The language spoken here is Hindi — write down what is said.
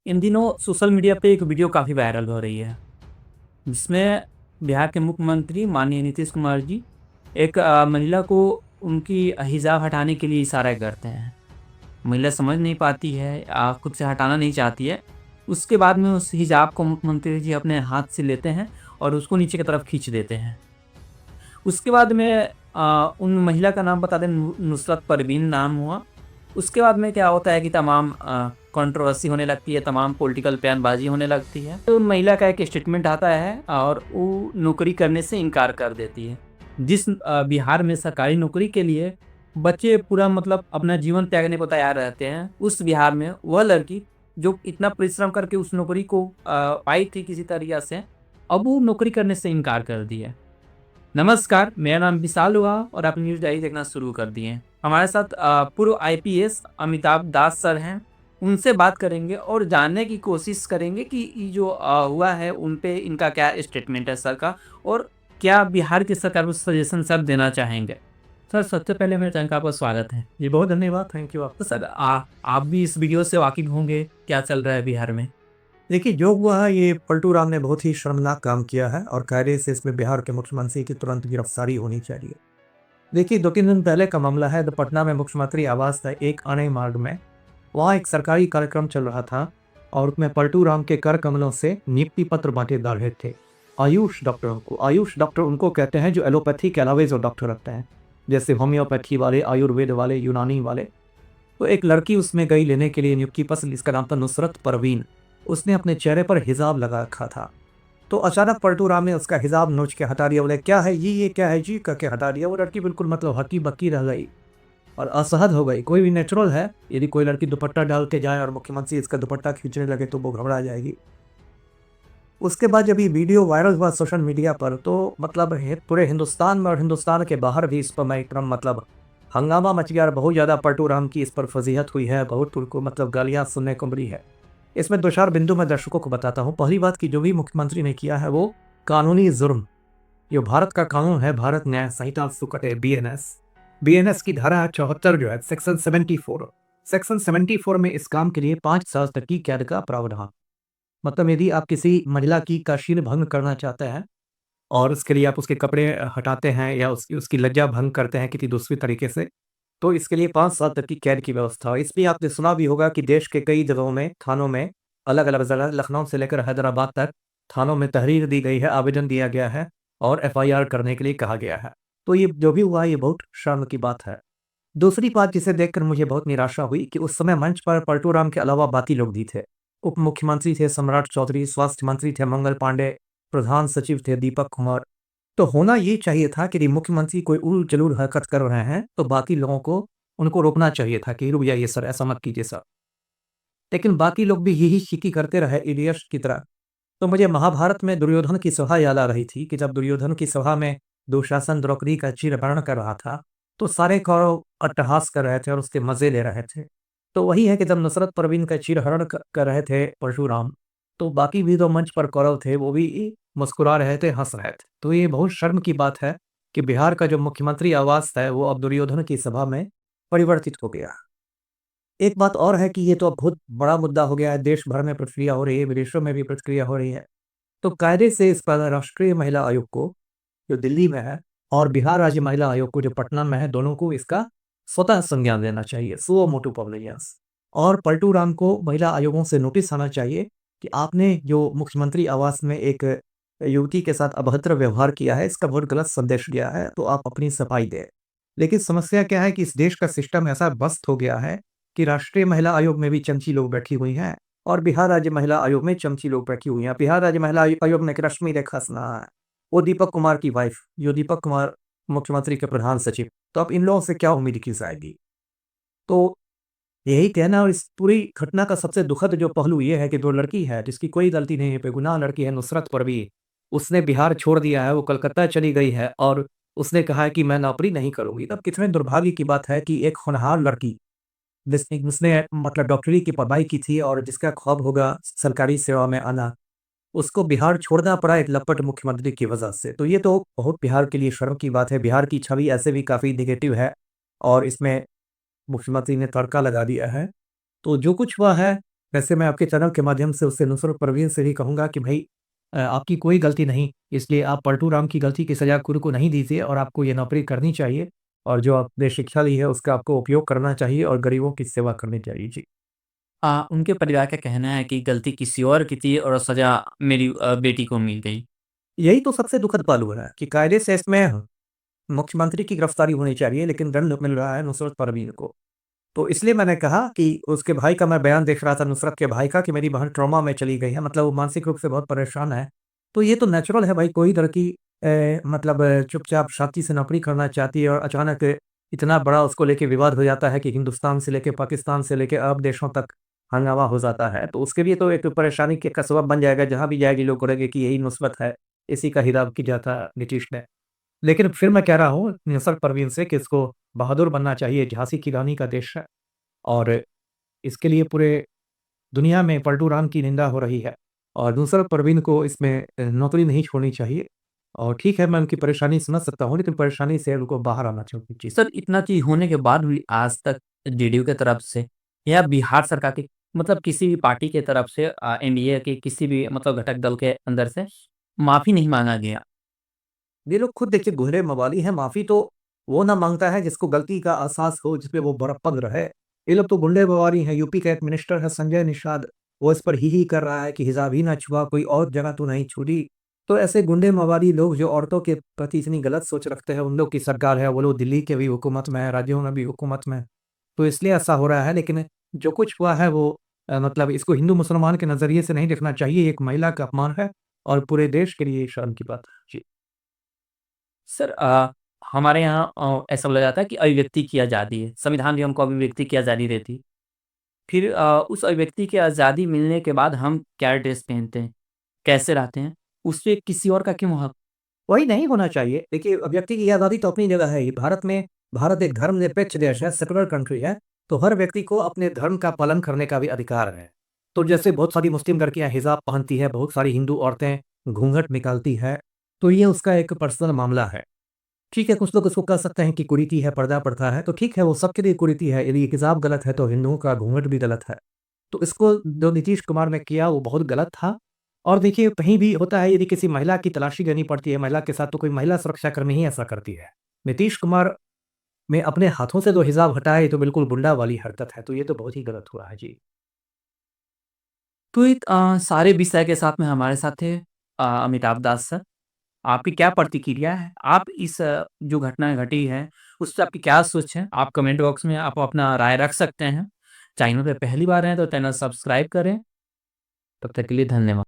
इन दिनों सोशल मीडिया पे एक वीडियो काफ़ी वायरल हो रही है, जिसमें बिहार के मुख्यमंत्री माननीय नीतीश कुमार जी एक महिला को उनकी हिजाब हटाने के लिए इशारा करते हैं। महिला समझ नहीं पाती है, खुद से हटाना नहीं चाहती है। उसके बाद में उस हिजाब को मुख्यमंत्री जी अपने हाथ से लेते हैं और उसको नीचे की तरफ खींच देते हैं। उसके बाद में उन महिला का नाम बता दें, नुसरत परवीन नाम हुआ। उसके बाद में क्या होता है कि तमाम कंट्रोवर्सी होने लगती है, तमाम पॉलिटिकल बयानबाजी होने लगती है। तो उन महिला का एक स्टेटमेंट आता है और वो नौकरी करने से इनकार कर देती है। जिस बिहार में सरकारी नौकरी के लिए बच्चे पूरा मतलब अपना जीवन त्यागने को तैयार रहते हैं, उस बिहार में वह लड़की जो इतना परिश्रम करके उस नौकरी को पाई थी किसी तरीका से, अब वो नौकरी करने से इनकार कर दी है। नमस्कार, मेरा नाम विशाल हुआ और आप न्यूज़ डायरी देखना शुरू कर दिए। हमारे साथ पूर्व आईपीएस अमिताभ दास सर हैं, उनसे बात करेंगे और जानने की कोशिश करेंगे कि ये जो हुआ है उन पे इनका क्या स्टेटमेंट है सर का, और क्या बिहार की सरकार को सजेशन सर देना चाहेंगे। सर, सबसे पहले मेरे चैनल का आपका स्वागत है। जी, बहुत धन्यवाद। थैंक यू आप। तो सर, आप भी इस वीडियो से वाकिफ़ होंगे, क्या चल रहा है बिहार में? देखिए, जो हुआ है ये पलटू राम ने बहुत ही शर्मनाक काम किया है और कायदे से इसमें बिहार के मुख्यमंत्री की तुरंत गिरफ्तारी होनी चाहिए। देखिए, 2-3 दिन पहले का मामला है। पटना में मुख्यमंत्री आवास था एक अणे मार्ग में। वहाँ एक सरकारी कार्यक्रम चल रहा था और उसमें पलटू राम के कर कमलों से नियुक्ति पत्र बांटे जा रहे थे आयुष डॉक्टरों को। आयुष डॉक्टर उनको कहते हैं जो एलोपैथी के अलावे जो डॉक्टर रखते हैं, जैसे होम्योपैथी वाले, आयुर्वेद वाले, यूनानी वाले। तो एक लड़की उसमें गई लेने के लिए नियुक्ति पत्र, जिसका नाम था नुसरत परवीन। उसने अपने चेहरे पर हिजाब लगा रखा था। तो अचानक पलटू राम ने उसका हिजाब नोच के हटा दिया। बोले, क्या है ये क्या है जी, करके हटा दिया। वो लड़की बिल्कुल मतलब हक्की बक्की रह गई और असहज हो गई। कोई भी नेचुरल है, यदि कोई लड़की दुपट्टा डाल के जाए और मुख्यमंत्री इसका दुपट्टा खींचने लगे तो वो घबरा जाएगी। उसके बाद जब ये वीडियो वायरल हुआ सोशल मीडिया पर, तो मतलब पूरे हिंदुस्तान में और हिंदुस्तान के बाहर भी इस पर मैं एकदम मतलब हंगामा मच गया और बहुत ज़्यादा पलटू राम की इस पर फजीहत हुई है। बहुत उनको मतलब गालियाँ सुनने को मिली है। इसमें 2-4 बिंदु मैं दर्शकों को बताता हूँ। पहली बात कि जो भी मुख्यमंत्री ने किया है वो कानूनी जुर्म, जो भारत का कानून है, भारत न्याय संहिता सुकट है, बीएनएस। बीएनएस की धारा 74 जो है, सेक्शन 74, सेक्शन 74 में इस काम के लिए 5 साल तक की कैद का प्रावधान। मतलब यदि आप किसी महिला की का शील भंग करना चाहते हैं और उसके लिए आप उसके कपड़े हटाते हैं या उसकी उसकी लज्जा भंग करते हैं किसी दूसरी तरीके से, तो इसके लिए 5 साल तक की कैद की व्यवस्था है। इसलिए आपने सुना भी होगा कि देश के कई जगहों में, थानों में, अलग-अलग जगह, लखनऊ से लेकर हैदराबाद तक थानों में तहरीर दी गई है, आवेदन दिया गया है और एफआईआर करने के लिए कहा गया है। तो ये जो भी हुआ, ये बहुत शर्म की बात है। दूसरी बात जिसे देखकर मुझे बहुत निराशा हुई कि उस समय मंच पर पलटू राम के अलावा बाकी लोग भी थे। उप मुख्यमंत्री थे सम्राट चौधरी, स्वास्थ्य मंत्री थे मंगल पांडे, प्रधान सचिव थे दीपक कुमार। तो होना ये चाहिए था कि यदि मुख्यमंत्री कोई उल-जलूल हरकत कर रहे हैं, तो बाकी लोगों को उनको रोकना चाहिए था कि रुक जाइए सर, ऐसा मत कीजिए सर। लेकिन बाकी लोग भी यही शिकी करते रहे इडियट्स की तरह। तो मुझे महाभारत में दुर्योधन की सभा याद आ रही थी कि जब दुर्योधन की सभा में दुशासन द्रौपदी का चीरहरण कर रहा था, तो सारे कौरव अट्टहास कर रहे थे और उसके मजे ले रहे थे। तो वही है कि जब नुसरत परवीन का चीरहरण कर रहे थे परशुराम, तो बाकी भी जो मंच पर कौरव थे वो भी मुस्कुरा रहे थे, हंस रहे थे। तो ये बहुत शर्म की बात है कि बिहार का जो मुख्यमंत्री आवास है वो अब दुर्योधन की सभा में परिवर्तित हो गया। एक बात और है कि ये तो अब बहुत बड़ा मुद्दा हो गया है, देश भर में प्रतिक्रिया हो रही है, विदेशों में भी प्रतिक्रिया हो रही है। तो कायदे से इस पर राष्ट्रीय महिला आयोग को, जो दिल्ली में है, और बिहार राज्य महिला आयोग को, जो पटना में है, दोनों को इसका स्वतः संज्ञान लेना चाहिए, सुओ मोटो पवेलियंस। और पलटू राम को महिला आयोगों से नोटिस आना चाहिए कि आपने जो मुख्यमंत्री आवास में एक युवती के साथ अभद्र व्यवहार किया है, इसका बहुत गलत संदेश दिया है, तो आप अपनी सफाई दें। लेकिन समस्या क्या है कि इस देश का सिस्टम ऐसा मस्त हो गया है कि राष्ट्रीय महिला आयोग में भी चमची लोग बैठी हुई हैं और बिहार राज्य महिला आयोग में चमची लोग बैठी हुई हैं। बिहार राज्य महिला आयोग में एक रश्मि रेखा सिन्हा है, वो दीपक कुमार की वाइफ, जो दीपक कुमार मुख्यमंत्री के प्रधान सचिव। तो अब इन लोगों से क्या उम्मीद की जाएगी? तो यही कहना। और इस पूरी घटना का सबसे दुखद जो पहलू ये है कि जो लड़की है, जिसकी कोई गलती नहीं है, बेगुनाह लड़की है, नुसरत परवीन, उसने बिहार छोड़ दिया है, वो कलकत्ता चली गई है और उसने कहा है कि मैं नौकरी नहीं करूंगी। तब कितने दुर्भाग्य की बात है कि एक होनहार लड़की, जिसने मतलब डॉक्टरी की पढ़ाई की थी और जिसका ख्वाब होगा सरकारी सेवा में आना, उसको बिहार छोड़ना पड़ा एक लंपट मुख्यमंत्री की वजह से। तो ये तो बहुत बिहार के लिए शर्म की बात है। बिहार की छवि ऐसे भी काफ़ी नेगेटिव है और इसमें मुख्यमंत्री ने तड़का लगा दिया है। तो जो कुछ हुआ है, वैसे मैं आपके चैनल के माध्यम से उससे नुसरत परवीन से भी कहूँगा कि भाई आपकी कोई गलती नहीं, इसलिए आप पलटू राम की गलती की सज़ा खुद को नहीं दीजिए और आपको ये नौकरी करनी चाहिए और जो आपने शिक्षा ली है उसका आपको उपयोग करना चाहिए और गरीबों की सेवा करनी चाहिए। जी। उनके परिवार का कहना है कि गलती किसी और की थी और सज़ा मेरी बेटी को मिल गई। यही तो सबसे दुखद पहलू है कि कायदे से इसमें मुख्यमंत्री की गिरफ्तारी होनी चाहिए लेकिन दंड मिल रहा है नुसरत परवीन को। तो इसलिए मैंने कहा कि उसके भाई का मैं बयान देख रहा था नुसरत के भाई का कि मेरी बहन ट्रॉमा में चली गई है, मतलब वो मानसिक रूप से बहुत परेशान है। तो ये तो नेचुरल है भाई, कोई लड़की मतलब चुपचाप शांति से नौकरी करना चाहती है और अचानक इतना बड़ा उसको लेके विवाद हो जाता है कि हिंदुस्तान से लेके पाकिस्तान से लेके अरब देशों तक हंगामा हो जाता है। तो उसके लिए तो एक परेशानी का सबब बन जाएगा, जहाँ भी जाएगी लोग कहेंगे कि यही नुस्बत है, इसी का हिसाब किया था नीतीश ने। लेकिन फिर मैं कह रहा हूँ नुसरत परवीन से कि इसको बहादुर बनना चाहिए, झांसी की रानी का देश है और इसके लिए पूरे दुनिया में पलटू राम की निंदा हो रही है और नुसरत परवीन को इसमें नौकरी नहीं छोड़नी चाहिए। और ठीक है, मैं उनकी परेशानी समझ सकता हूँ, लेकिन परेशानी से उनको बाहर आना चाहिए। जी। सर इतना चीज़ होने के बाद भी आज तक जेडीयू की तरफ से या बिहार सरकार की मतलब किसी भी पार्टी की तरफ से एनडीए के किसी भी मतलब घटक दल के अंदर से माफ़ी नहीं माँगा गया। ये लोग खुद देखिए गुहरे मवाली हैं, माफ़ी तो वो ना माँगता है जिसको गलती का एहसास हो, जिस पे वो बड़प्पन रहे। ये लोग तो गुंडे मवाली हैं, यूपी का एक मिनिस्टर है संजय निषाद, वो इस पर ही कर रहा है कि हिजाब ही ना छुआ, कोई और जगह तो नहीं छुई। तो ऐसे गुंडे मवाली लोग जो औरतों के प्रति इतनी गलत सोच रखते हैं, उन लोग की सरकार है, वो लोग दिल्ली के भी हुकूमत में है, राज्यों में भी हुकूमत में है। तो इसलिए ऐसा हो रहा है, लेकिन जो कुछ हुआ है वो मतलब इसको हिंदू-मुसलमान के नज़रिए से नहीं देखना चाहिए, एक महिला का अपमान है और पूरे देश के लिए शर्म की बात है। जी। सर हमारे यहाँ ऐसा बोला जाता है कि अभिव्यक्ति की आज़ादी है, संविधान भी हमको अभिव्यक्ति की आज़ादी देती। फिर उस अभिव्यक्ति की आज़ादी मिलने के बाद हम क्या ड्रेस पहनते हैं, कैसे रहते हैं, उसपे किसी और का क्यों हक? वही नहीं होना चाहिए। देखिए, व्यक्ति की आज़ादी तो अपनी जगह है ही। भारत एक धर्मनिरपेक्ष देश है, सेक्युलर कंट्री है, तो हर व्यक्ति को अपने धर्म का पालन करने का भी अधिकार है। तो जैसे बहुत सारी मुस्लिम लड़कियाँ हिजाब पहनती हैं, बहुत सारी हिंदू औरतें घूंघट निकालती हैं, तो ये उसका एक पर्सनल मामला है। ठीक है, कुछ लोग उसको कह सकते हैं कि कुरीति है, पर्दा प्रथा है, तो ठीक है, वो सबके लिए कुरीति है। यदि हिजाब गलत है, तो हिंदुओं का घूंघट भी गलत है। तो इसको जो नीतीश कुमार ने किया, वो बहुत गलत था। और देखिए, कहीं भी होता है, यदि किसी महिला की तलाशी लेनी पड़ती है महिला के साथ, तो कोई महिला सुरक्षाकर्मी ही ऐसा करती है। नीतीश कुमार ने अपने हाथों से जो हिजाब हटाया, ये तो बिल्कुल गुंडा वाली हरकत है, तो ये तो बहुत ही गलत हुआ है। जी। तो एक सारे विषय के साथ में हमारे साथ थे अमिताभ दास सर। आपकी क्या प्रतिक्रिया है? आप इस जो घटना घटी है, उससे आपकी क्या सोच है? आप कमेंट बॉक्स में आप अपना राय रख सकते हैं। चैनल पे पहली बार हैं तो चैनल सब्सक्राइब करें। तब तक के लिए धन्यवाद।